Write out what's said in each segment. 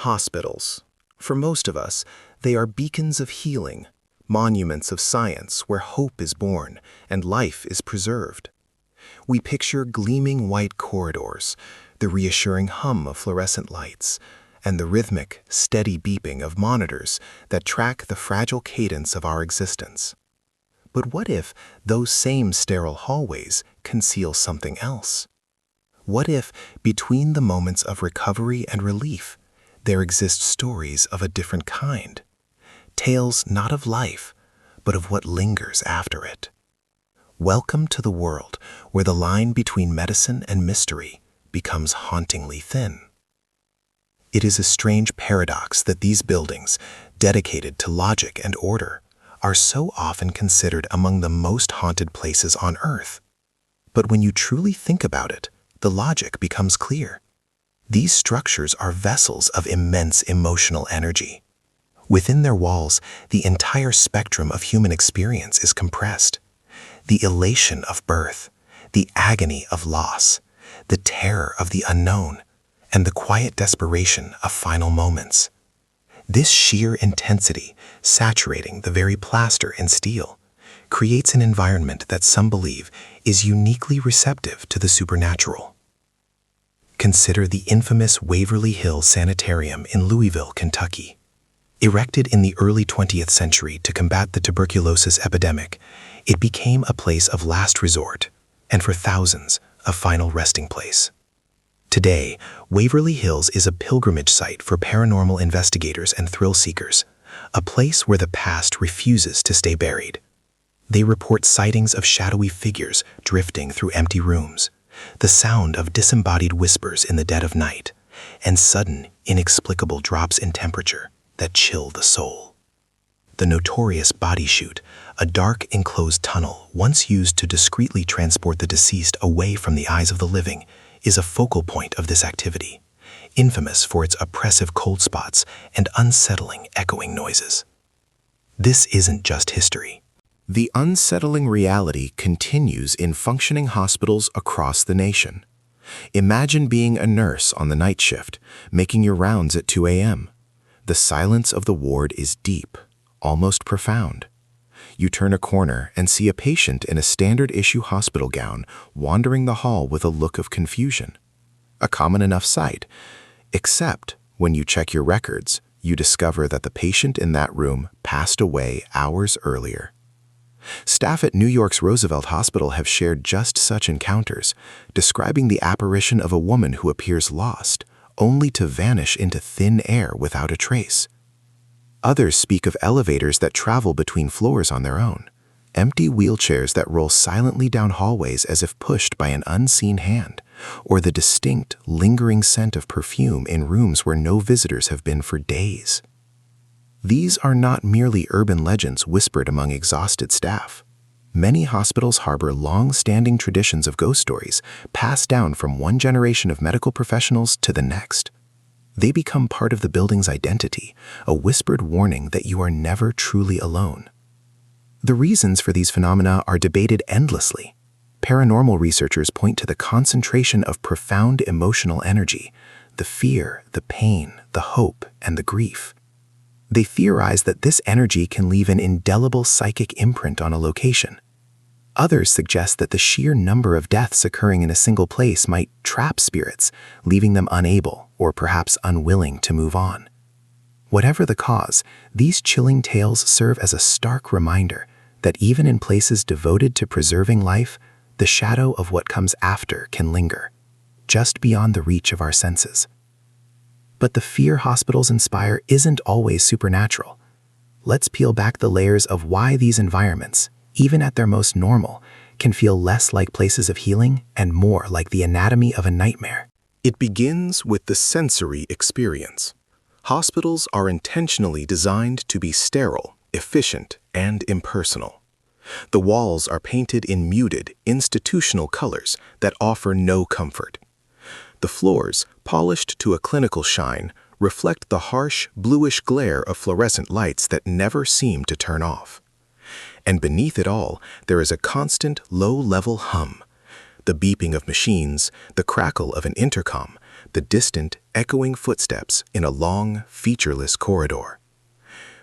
Hospitals. For most of us, they are beacons of healing, monuments of science where hope is born and life is preserved. We picture gleaming white corridors, the reassuring hum of fluorescent lights, and the rhythmic, steady beeping of monitors that track the fragile cadence of our existence. But what if those same sterile hallways conceal something else? What if, between the moments of recovery and relief, there exist stories of a different kind? Tales not of life, but of what lingers after it. Welcome to the world where the line between medicine and mystery becomes hauntingly thin. It is a strange paradox that these buildings, dedicated to logic and order, are so often considered among the most haunted places on Earth. But when you truly think about it, the logic becomes clear. These structures are vessels of immense emotional energy. Within their walls, the entire spectrum of human experience is compressed. The elation of birth, the agony of loss, the terror of the unknown, and the quiet desperation of final moments. This sheer intensity, saturating the very plaster and steel, creates an environment that some believe is uniquely receptive to the supernatural. Consider the infamous Waverly Hill Sanitarium in Louisville, Kentucky. Erected in the early 20th century to combat the tuberculosis epidemic, it became a place of last resort, and for thousands, a final resting place. Today, Waverly Hills is a pilgrimage site for paranormal investigators and thrill seekers, a place where the past refuses to stay buried. They report sightings of shadowy figures drifting through empty rooms, the sound of disembodied whispers in the dead of night, and sudden, inexplicable drops in temperature that chill the soul. The notorious body chute, a dark enclosed tunnel once used to discreetly transport the deceased away from the eyes of the living, is a focal point of this activity, infamous for its oppressive cold spots and unsettling echoing noises. This isn't just history. The unsettling reality continues in functioning hospitals across the nation. Imagine being a nurse on the night shift, making your rounds at 2 a.m. The silence of the ward is deep, almost profound. You turn a corner and see a patient in a standard-issue hospital gown wandering the hall with a look of confusion. A common enough sight, except when you check your records, you discover that the patient in that room passed away hours earlier. Staff at New York's Roosevelt Hospital have shared just such encounters, describing the apparition of a woman who appears lost, only to vanish into thin air without a trace. Others speak of elevators that travel between floors on their own, empty wheelchairs that roll silently down hallways as if pushed by an unseen hand, or the distinct, lingering scent of perfume in rooms where no visitors have been for days. These are not merely urban legends whispered among exhausted staff. Many hospitals harbor long-standing traditions of ghost stories passed down from one generation of medical professionals to the next. They become part of the building's identity, a whispered warning that you are never truly alone. The reasons for these phenomena are debated endlessly. Paranormal researchers point to the concentration of profound emotional energy, the fear, the pain, the hope, and the grief. They theorize that this energy can leave an indelible psychic imprint on a location. Others suggest that the sheer number of deaths occurring in a single place might trap spirits, leaving them unable or perhaps unwilling to move on. Whatever the cause, these chilling tales serve as a stark reminder that even in places devoted to preserving life, the shadow of what comes after can linger, just beyond the reach of our senses. But the fear hospitals inspire isn't always supernatural. Let's peel back the layers of why these environments, even at their most normal, can feel less like places of healing and more like the anatomy of a nightmare. It begins with the sensory experience. Hospitals are intentionally designed to be sterile, efficient, and impersonal. The walls are painted in muted, institutional colors that offer no comfort. The floors, polished to a clinical shine, reflect the harsh, bluish glare of fluorescent lights that never seem to turn off. And beneath it all, there is a constant, low-level hum. The beeping of machines, the crackle of an intercom, the distant, echoing footsteps in a long, featureless corridor.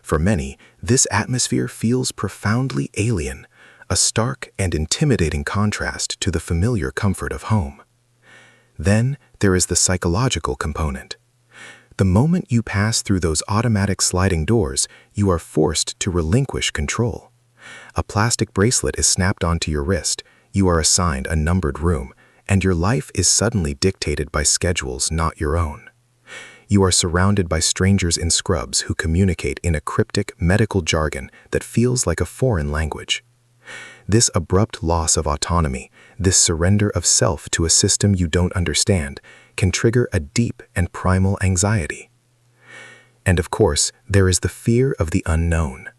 For many, this atmosphere feels profoundly alien, a stark and intimidating contrast to the familiar comfort of home. Then there is the psychological component. The moment you pass through those automatic sliding doors, you are forced to relinquish control. A plastic bracelet is snapped onto your wrist, you are assigned a numbered room, and your life is suddenly dictated by schedules not your own. You are surrounded by strangers in scrubs who communicate in a cryptic medical jargon that feels like a foreign language. This abrupt loss of autonomy, this surrender of self to a system you don't understand, can trigger a deep and primal anxiety. And of course, there is the fear of the unknown.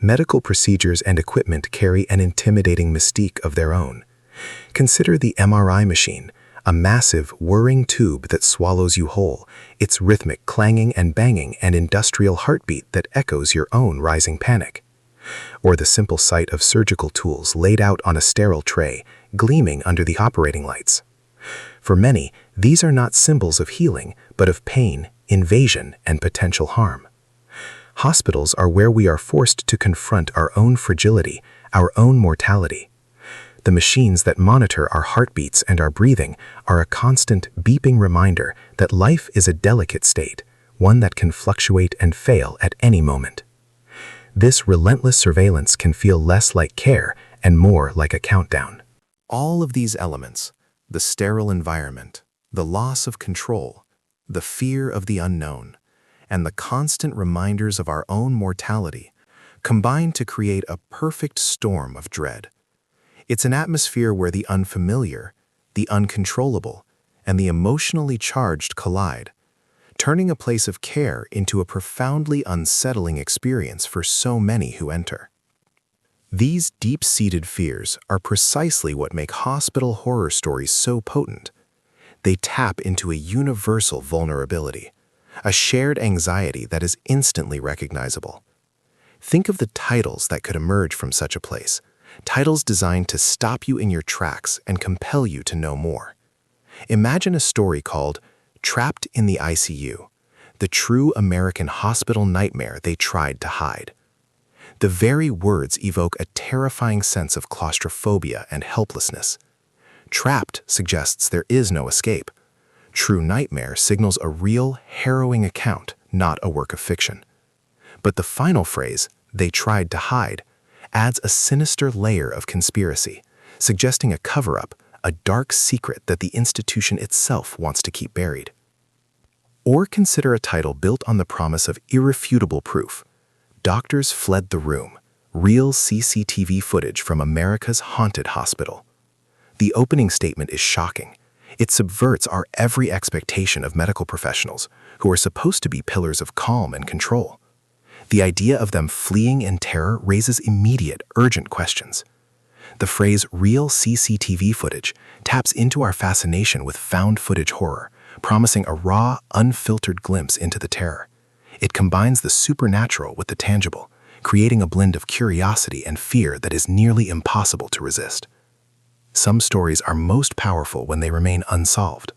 Medical procedures and equipment carry an intimidating mystique of their own. Consider the MRI machine, a massive, whirring tube that swallows you whole, its rhythmic clanging and banging an industrial heartbeat that echoes your own rising panic. Or the simple sight of surgical tools laid out on a sterile tray, gleaming under the operating lights. For many, these are not symbols of healing, but of pain, invasion, and potential harm. Hospitals are where we are forced to confront our own fragility, our own mortality. The machines that monitor our heartbeats and our breathing are a constant, beeping reminder that life is a delicate state, one that can fluctuate and fail at any moment. This relentless surveillance can feel less like care and more like a countdown. All of these elements, the sterile environment, the loss of control, the fear of the unknown, and the constant reminders of our own mortality, combine to create a perfect storm of dread. It's an atmosphere where the unfamiliar, the uncontrollable, and the emotionally charged collide, turning a place of care into a profoundly unsettling experience for so many who enter. These deep-seated fears are precisely what make hospital horror stories so potent. They tap into a universal vulnerability, a shared anxiety that is instantly recognizable. Think of the titles that could emerge from such a place, titles designed to stop you in your tracks and compel you to know more. Imagine a story called Trapped in the ICU, the true American hospital nightmare they tried to hide. The very words evoke a terrifying sense of claustrophobia and helplessness. Trapped suggests there is no escape. True nightmare signals a real, harrowing account, not a work of fiction. But the final phrase, they tried to hide, adds a sinister layer of conspiracy, suggesting a cover-up, a dark secret that the institution itself wants to keep buried. Or consider a title built on the promise of irrefutable proof. Doctors fled the room, real CCTV footage from America's haunted hospital. The opening statement is shocking. It subverts our every expectation of medical professionals, who are supposed to be pillars of calm and control. The idea of them fleeing in terror raises immediate, urgent questions. The phrase real CCTV footage taps into our fascination with found footage horror, promising a raw, unfiltered glimpse into the terror. It combines the supernatural with the tangible, creating a blend of curiosity and fear that is nearly impossible to resist. Some stories are most powerful when they remain unsolved.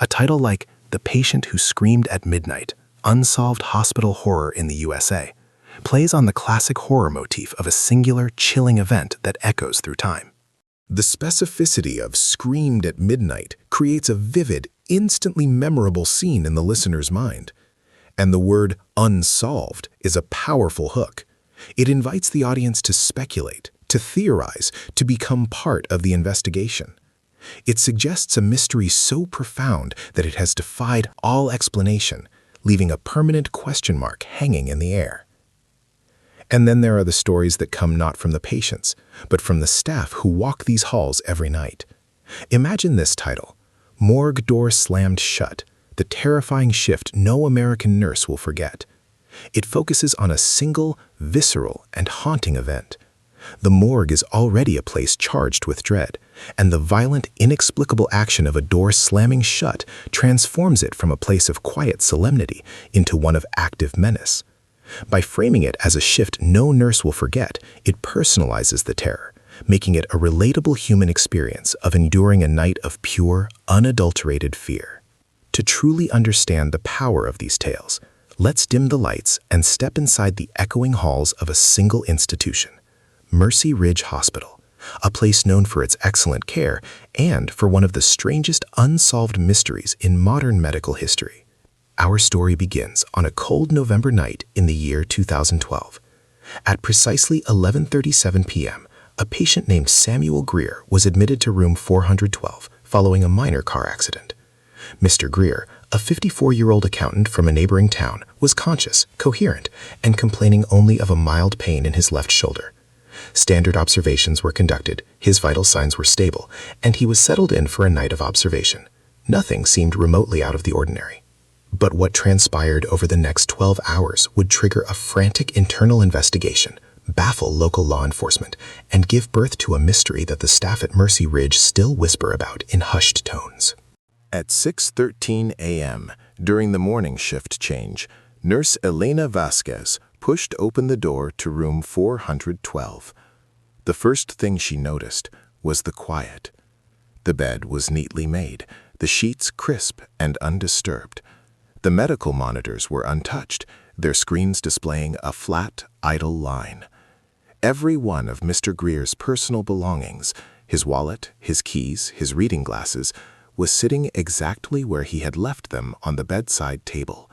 A title like The Patient Who Screamed at Midnight, Unsolved Hospital Horror in the USA, plays on the classic horror motif of a singular, chilling event that echoes through time. The specificity of screamed at midnight creates a vivid, instantly memorable scene in the listener's mind. And the word unsolved is a powerful hook. It invites the audience to speculate, to theorize, to become part of the investigation. It suggests a mystery so profound that it has defied all explanation, leaving a permanent question mark hanging in the air. And then there are the stories that come not from the patients, but from the staff who walk these halls every night. Imagine this title, Morgue Door Slammed Shut, the terrifying shift no American nurse will forget. It focuses on a single, visceral, and haunting event. The morgue is already a place charged with dread, and the violent, inexplicable action of a door slamming shut transforms it from a place of quiet solemnity into one of active menace. By framing it as a shift no nurse will forget, it personalizes the terror, making it a relatable human experience of enduring a night of pure, unadulterated fear. To truly understand the power of these tales, let's dim the lights and step inside the echoing halls of a single institution, Mercy Ridge Hospital, a place known for its excellent care and for one of the strangest unsolved mysteries in modern medical history. Our story begins on a cold November night in the year 2012. At precisely 11:37 p.m., a patient named Samuel Greer was admitted to room 412 following a minor car accident. Mr. Greer, a 54-year-old accountant from a neighboring town, was conscious, coherent, and complaining only of a mild pain in his left shoulder. Standard observations were conducted, his vital signs were stable, and he was settled in for a night of observation. Nothing seemed remotely out of the ordinary. But what transpired over the next 12 hours would trigger a frantic internal investigation, baffle local law enforcement, and give birth to a mystery that the staff at Mercy Ridge still whisper about in hushed tones. At 6:13 a.m., during the morning shift change, Nurse Elena Vasquez pushed open the door to room 412. The first thing she noticed was the quiet. The bed was neatly made, the sheets crisp and undisturbed. The medical monitors were untouched, their screens displaying a flat, idle line. Every one of Mr. Greer's personal belongings, his wallet, his keys, his reading glasses, was sitting exactly where he had left them on the bedside table.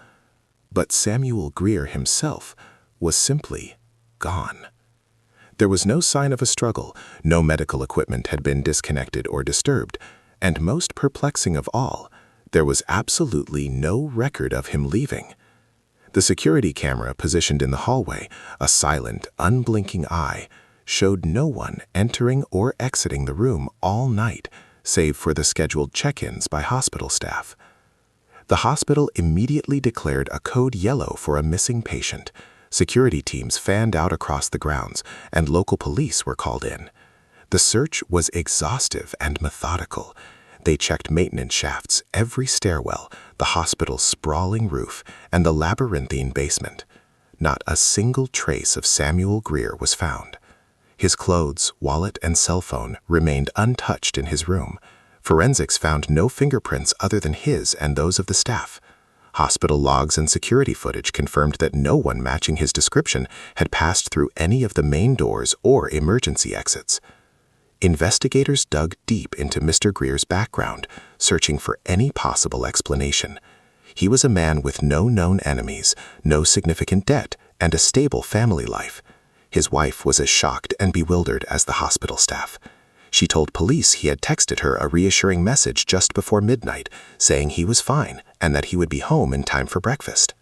But Samuel Greer himself was simply gone. There was no sign of a struggle, no medical equipment had been disconnected or disturbed, and most perplexing of all, there was absolutely no record of him leaving. The security camera positioned in the hallway, a silent, unblinking eye, showed no one entering or exiting the room all night, save for the scheduled check-ins by hospital staff. The hospital immediately declared a code yellow for a missing patient. Security teams fanned out across the grounds, and local police were called in. The search was exhaustive and methodical. They checked maintenance shafts, every stairwell, the hospital's sprawling roof, and the labyrinthine basement. Not a single trace of Samuel Greer was found. His clothes, wallet, and cell phone remained untouched in his room. Forensics found no fingerprints other than his and those of the staff. Hospital logs and security footage confirmed that no one matching his description had passed through any of the main doors or emergency exits. Investigators dug deep into Mr. Greer's background, searching for any possible explanation. He was a man with no known enemies, no significant debt, and a stable family life. His wife was as shocked and bewildered as the hospital staff. She told police he had texted her a reassuring message just before midnight, saying he was fine and that he would be home in time for breakfast.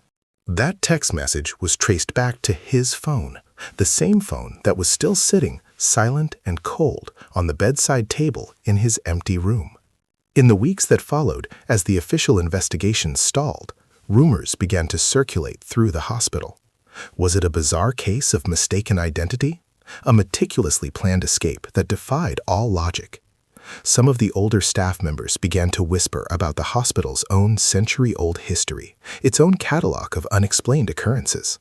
That text message was traced back to his phone, the same phone that was still sitting, silent and cold, on the bedside table in his empty room. In the weeks that followed, as the official investigation stalled, rumors began to circulate through the hospital. Was it a bizarre case of mistaken identity? A meticulously planned escape that defied all logic? Some of the older staff members began to whisper about the hospital's own century-old history, its own catalog of unexplained occurrences.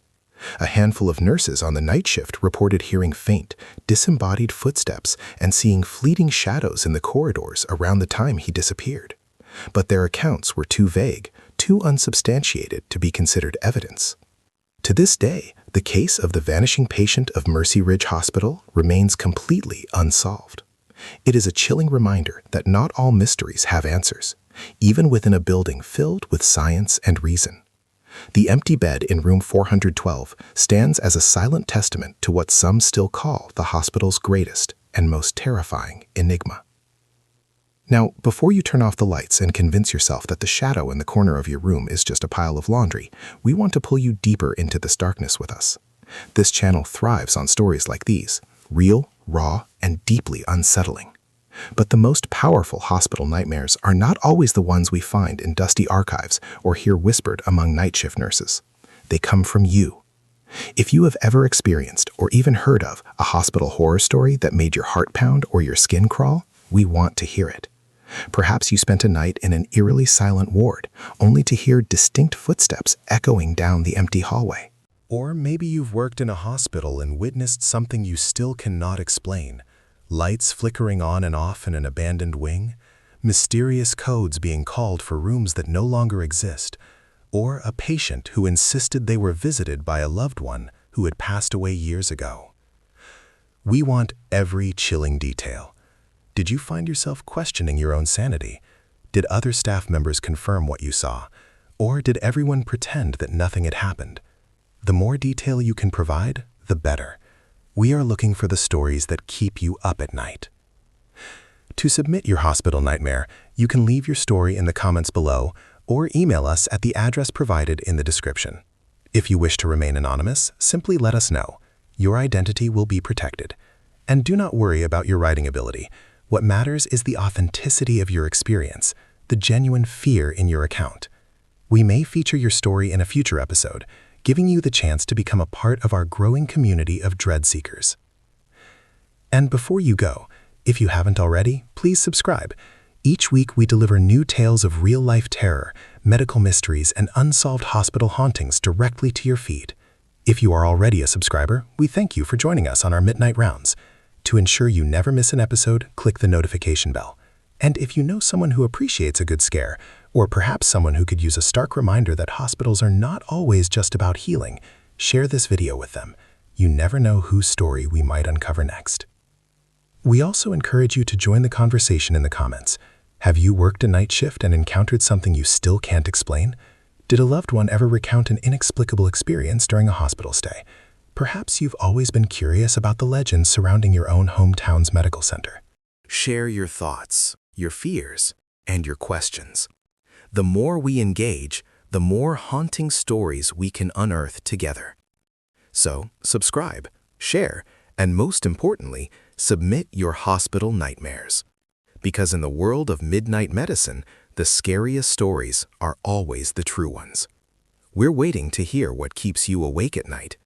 A handful of nurses on the night shift reported hearing faint, disembodied footsteps and seeing fleeting shadows in the corridors around the time he disappeared. But their accounts were too vague, too unsubstantiated to be considered evidence. To this day, the case of the vanishing patient of Mercy Ridge Hospital remains completely unsolved. It is a chilling reminder that not all mysteries have answers, even within a building filled with science and reason. The empty bed in room 412 stands as a silent testament to what some still call the hospital's greatest and most terrifying enigma. Now, before you turn off the lights and convince yourself that the shadow in the corner of your room is just a pile of laundry, we want to pull you deeper into this darkness with us. This channel thrives on stories like these, real, raw, and deeply unsettling. But the most powerful hospital nightmares are not always the ones we find in dusty archives or hear whispered among night shift nurses. They come from you. If you have ever experienced or even heard of a hospital horror story that made your heart pound or your skin crawl, we want to hear it. Perhaps you spent a night in an eerily silent ward, only to hear distinct footsteps echoing down the empty hallway. Or maybe you've worked in a hospital and witnessed something you still cannot explain. Lights flickering on and off in an abandoned wing, mysterious codes being called for rooms that no longer exist, or a patient who insisted they were visited by a loved one who had passed away years ago. We want every chilling detail. Did you find yourself questioning your own sanity? Did other staff members confirm what you saw? Or did everyone pretend that nothing had happened? The more detail you can provide, the better. We are looking for the stories that keep you up at night. To submit your hospital nightmare, you can leave your story in the comments below or email us at the address provided in the description. If you wish to remain anonymous, simply let us know. Your identity will be protected. And do not worry about your writing ability. What matters is the authenticity of your experience, the genuine fear in your account. We may feature your story in a future episode, giving you the chance to become a part of our growing community of dread seekers. And before you go, if you haven't already, please subscribe. Each week we deliver new tales of real-life terror, medical mysteries, and unsolved hospital hauntings directly to your feed. If you are already a subscriber, we thank you for joining us on our midnight rounds. To ensure you never miss an episode, click the notification bell. And if you know someone who appreciates a good scare, or perhaps someone who could use a stark reminder that hospitals are not always just about healing, share this video with them. You never know whose story we might uncover next. We also encourage you to join the conversation in the comments. Have you worked a night shift and encountered something you still can't explain? Did a loved one ever recount an inexplicable experience during a hospital stay? Perhaps you've always been curious about the legends surrounding your own hometown's medical center. Share your thoughts, your fears, and your questions. The more we engage, the more haunting stories we can unearth together. So, subscribe, share, and most importantly, submit your hospital nightmares. Because in the world of midnight medicine, the scariest stories are always the true ones. We're waiting to hear what keeps you awake at night.